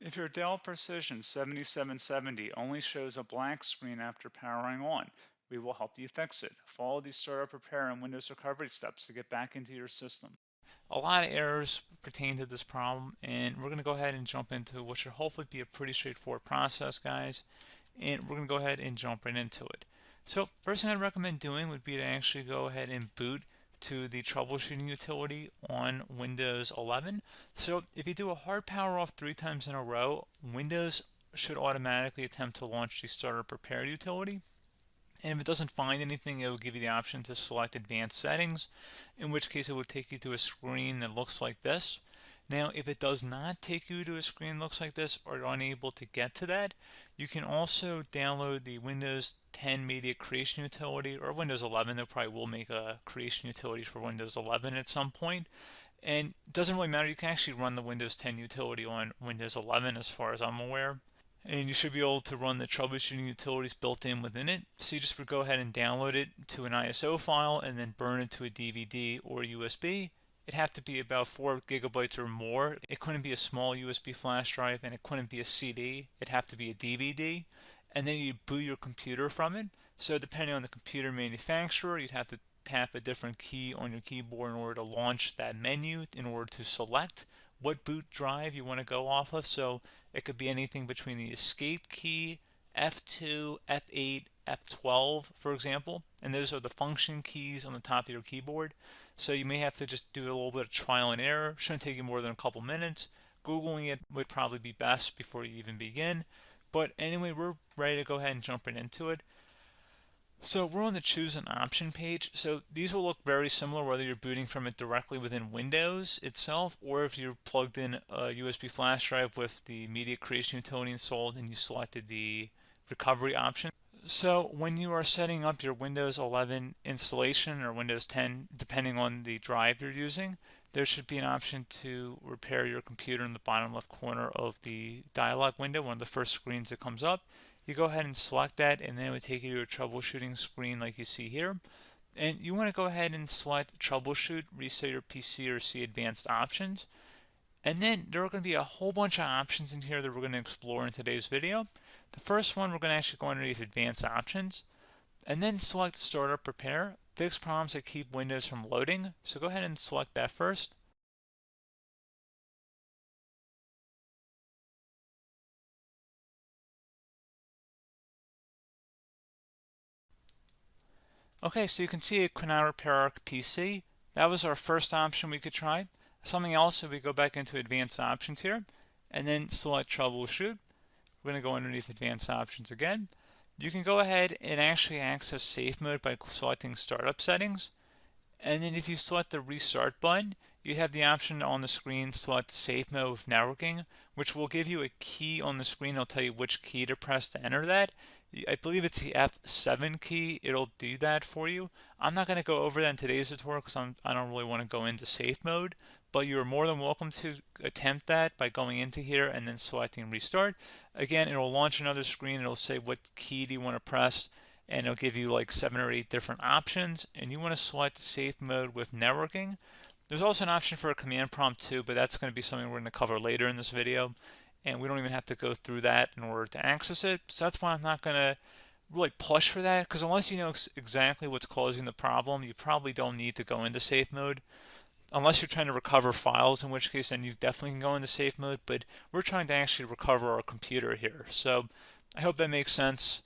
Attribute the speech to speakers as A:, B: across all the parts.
A: If your Dell Precision 7770 only shows a blank screen after powering on, we will help you fix it. Follow the startup repair and Windows recovery steps to get back into your system. A lot of errors pertain to this problem, and we're going to go ahead and jump into what should hopefully be a pretty straightforward process, guys. And we're going to go ahead and jump right into it. So first thing I'd recommend doing would be to actually go ahead and boot to the troubleshooting utility on Windows 11. So if you do a hard power off 3 times in a row, Windows should automatically attempt to launch the startup repair utility. And if it doesn't find anything, it will give you the option to select advanced settings, in which case it will take you to a screen that looks like this. Now, if it does not take you to a screen that looks like this, or you're unable to get to that, you can also download the Windows 10 Media Creation Utility, or Windows 11. They probably will make a creation utility for Windows 11 at some point. And it doesn't really matter, you can actually run the Windows 10 utility on Windows 11 as far as I'm aware. And you should be able to run the troubleshooting utilities built in within it. So you just would go ahead and download it to an ISO file and then burn it to a DVD or USB. It'd have to be about 4 gigabytes or more. It couldn't be a small USB flash drive, and it couldn't be a CD. It'd have to be a DVD. And then you boot your computer from it. So depending on the computer manufacturer, you'd have to tap a different key on your keyboard in order to launch that menu, in order to select what boot drive you want to go off of. So it could be anything between the escape key, F2, F8, F12, for example. And those are the function keys on the top of your keyboard. So you may have to just do a little bit of trial and error. Shouldn't take you more than a couple minutes. Googling it would probably be best before you even begin. But anyway, we're ready to go ahead and jump right into it. So we're on the choose an option page. So these will look very similar whether you're booting from it directly within Windows itself, or if you're plugged in a USB flash drive with the media creation utility installed and you selected the recovery option. So when you are setting up your Windows 11 installation or Windows 10, depending on the drive you're using, there should be an option to repair your computer in the bottom left corner of the dialog window, one of the first screens that comes up. You go ahead and select that, and then it would take you to a troubleshooting screen like you see here. And you want to go ahead and select troubleshoot, reset your PC, or see advanced options. And then there are going to be a whole bunch of options in here that we're going to explore in today's video. The first one, we're going to actually go underneath advanced options and then select startup repair, fix problems that keep Windows from loading. So go ahead and select that first. Okay, so you can see it could not repair our PC. That was our first option we could try. Something else, if we go back into advanced options here and then select troubleshoot, we're going to go underneath advanced options again. You can go ahead and actually access safe mode by selecting startup settings. And then if you select the restart button, you have the option on the screen select safe mode with networking, which will give you a key on the screen. It'll tell you which key to press to enter that. I believe it's the F7 key. It'll do that for you. I'm not going to go over that in today's tutorial because I don't really want to go into safe mode, but you're more than welcome to attempt that by going into here and then selecting restart. Again, it'll launch another screen. It'll say what key do you want to press, and it'll give you like 7 or 8 different options, and you want to select safe mode with networking. There's also an option for a command prompt too, but that's going to be something we're going to cover later in this video, and we don't even have to go through that in order to access it. So that's why I'm not going to really push for that, because unless you know exactly what's causing the problem, you probably don't need to go into safe mode. Unless you're trying to recover files, in which case then you definitely can go into safe mode, but we're trying to actually recover our computer here. So I hope that makes sense.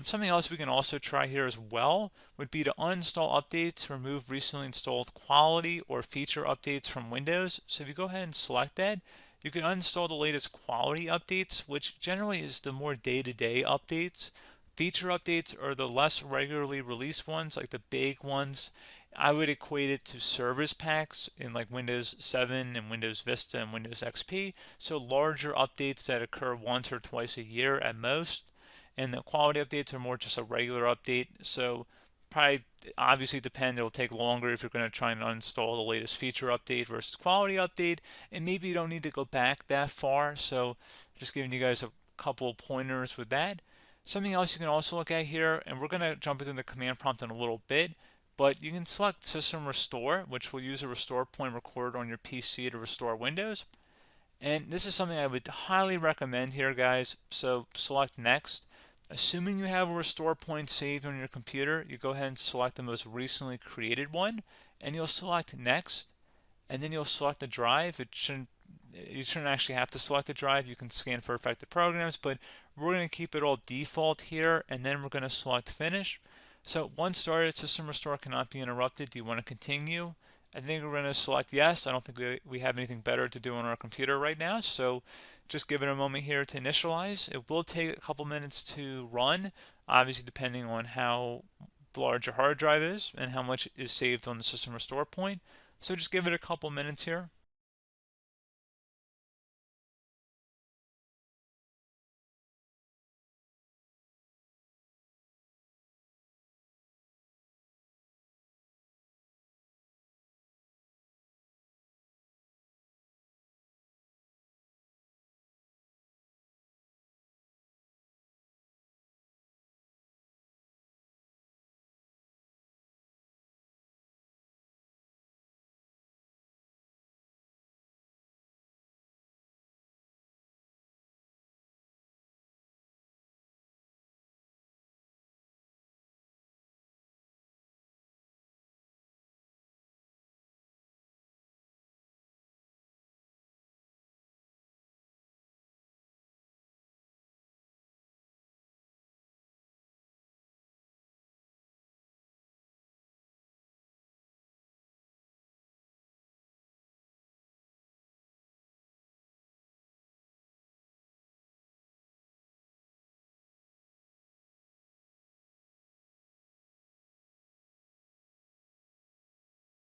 A: Something else we can also try here as well would be to uninstall updates, remove recently installed quality or feature updates from Windows. So if you go ahead and select that, you can uninstall the latest quality updates, which generally is the more day-to-day updates. Feature updates are the less regularly released ones, like the big ones. I would equate it to service packs in like Windows 7 and Windows Vista and Windows XP. So larger updates that occur once or twice a year at most. And the quality updates are more just a regular update. So probably obviously depend, it'll take longer if you're going to try and uninstall the latest feature update versus quality update. And maybe you don't need to go back that far. So just giving you guys a couple of pointers with that. Something else you can also look at here, and we're going to jump into the command prompt in a little bit, but you can select System Restore, which will use a restore point recorded on your PC to restore Windows. And this is something I would highly recommend here, guys. So select next. Assuming you have a restore point saved on your computer, you go ahead and select the most recently created one, and you'll select next, and then you'll select the drive. You shouldn't actually have to select the drive. You can scan for affected programs, but we're going to keep it all default here, and then we're going to select finish. So once started, system restore cannot be interrupted. Do you want to continue? I think we're going to select yes. I don't think we have anything better to do on our computer right now, so just give it a moment here to initialize. It will take a couple minutes to run, obviously depending on how large your hard drive is and how much is saved on the system restore point. So just give it a couple minutes here.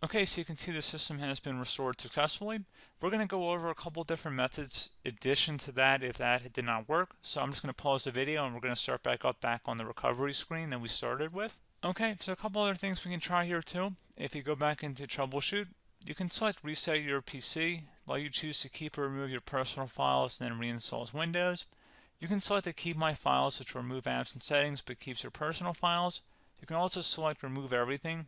A: Okay, so you can see the system has been restored successfully. We're going to go over a couple different methods in addition to that if that did not work. So I'm just going to pause the video and we're going to start back on the recovery screen that we started with. Okay, so a couple other things we can try here too. If you go back into troubleshoot, you can select reset your PC while you choose to keep or remove your personal files and then reinstalls Windows. You can select to keep my files, which will remove apps and settings but keeps your personal files. You can also select remove everything,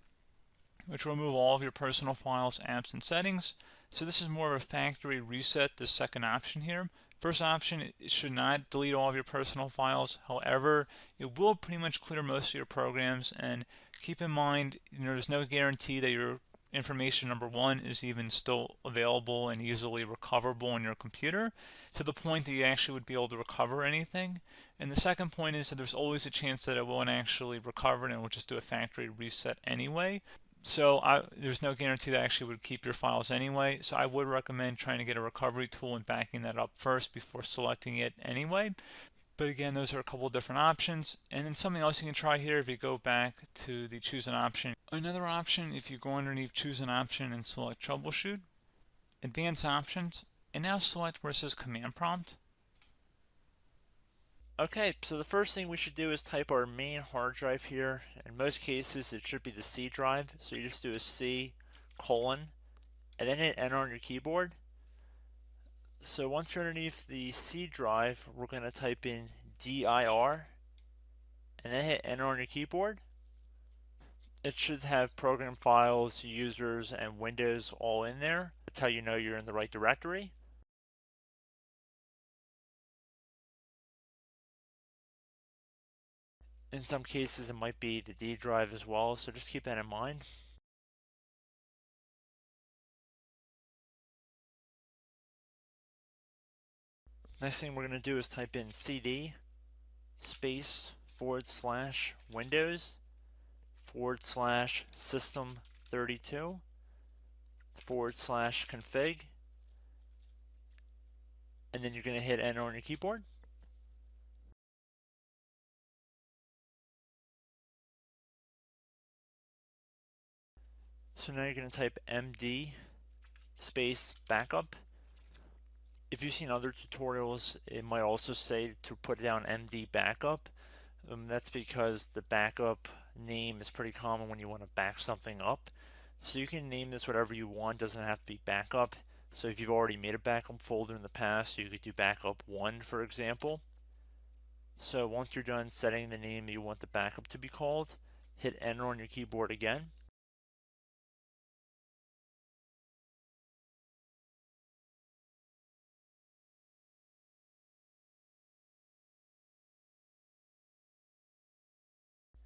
A: which will remove all of your personal files, apps, and settings. So this is more of a factory reset, the second option here. First option, it should not delete all of your personal files. However, it will pretty much clear most of your programs. And keep in mind, there's no guarantee that your information, number one, is even still available and easily recoverable on your computer to the point that you actually would be able to recover anything. And the second point is that there's always a chance that it won't actually recover and it will just do a factory reset anyway. So there's no guarantee that actually would keep your files anyway. So I would recommend trying to get a recovery tool and backing that up first before selecting it anyway. But again, those are a couple different options. And then something else you can try here if you go back to the choose an option. Another option, if you go underneath choose an option and select troubleshoot, advanced options, and now select where it says command prompt.
B: Okay, so the first thing we should do is type our main hard drive here. In most cases, it should be the C drive. So you just do a C colon and then hit enter on your keyboard. So once you're underneath the C drive, we're going to type in dir and then hit enter on your keyboard. It should have program files, users, and Windows all in there. That's how you know you're in the right directory. In some cases, it might be the D drive as well, so just keep that in mind. Next thing we're going to do is type in cd space / Windows / system 32 / config, and then you're going to hit enter on your keyboard. So now you're going to type md space backup. If you've seen other tutorials, it might also say to put down md backup. That's because the backup name is pretty common when you want to back something up. So you can name this whatever you want, doesn't have to be backup. So if you've already made a backup folder in the past, you could do backup 1, for example. So once you're done setting the name you want the backup to be called, hit enter on your keyboard again.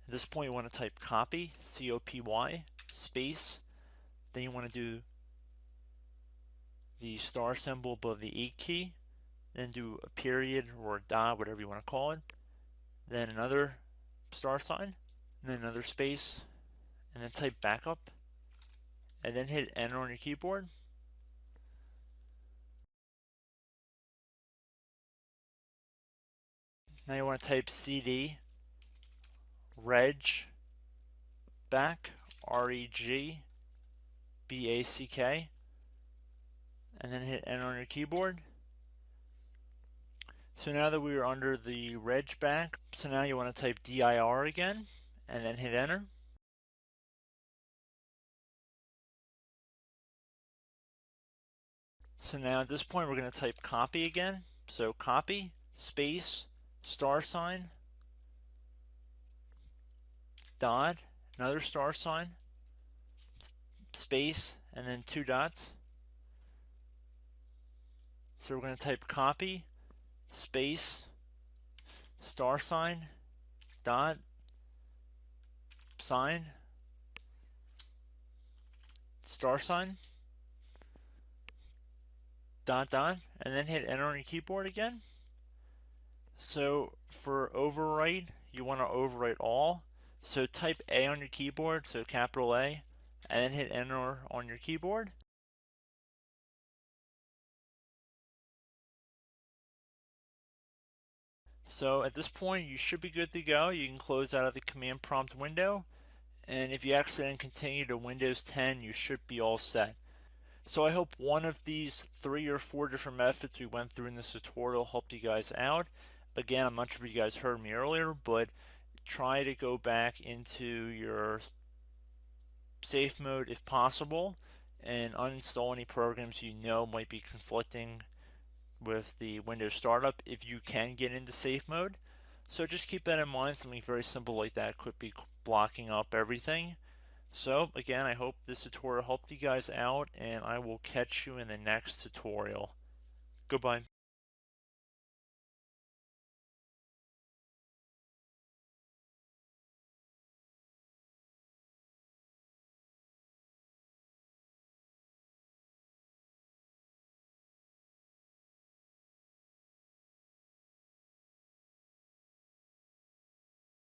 B: At this point you want to type copy, C-O-P-Y, space, then you want to do the star symbol above the 8 key, then do a period or a dot, whatever you want to call it, then another star sign, and then another space, and then type backup, and then hit enter on your keyboard. Now you want to type cd reg back, R-E-G-B-A-C-K, and then hit enter on your keyboard. So now that we are under the reg back, so now you want to type dir again, and then hit enter. So now at this point we're going to type copy again. So copy, space, star sign, dot, another star sign, space, and then 2 dots. So we're going to type copy, space, star sign, dot, sign, star sign, dot, dot, and then hit enter on your keyboard again. So for overwrite, you want to overwrite all. So type A on your keyboard, so capital A, and then hit enter on your keyboard. So at this point you should be good to go. You can close out of the command prompt window, and if you accidentally continue to Windows 10 you should be all set. So I hope one of these 3 or 4 different methods we went through in this tutorial helped you guys out. Again, I'm not sure if you guys heard me earlier, but try to go back into your safe mode if possible and uninstall any programs you know might be conflicting with the Windows startup if you can get into safe mode. So just keep that in mind. Something very simple like that could be blocking up everything. So again, I hope this tutorial helped you guys out, and I will catch you in the next tutorial. Goodbye.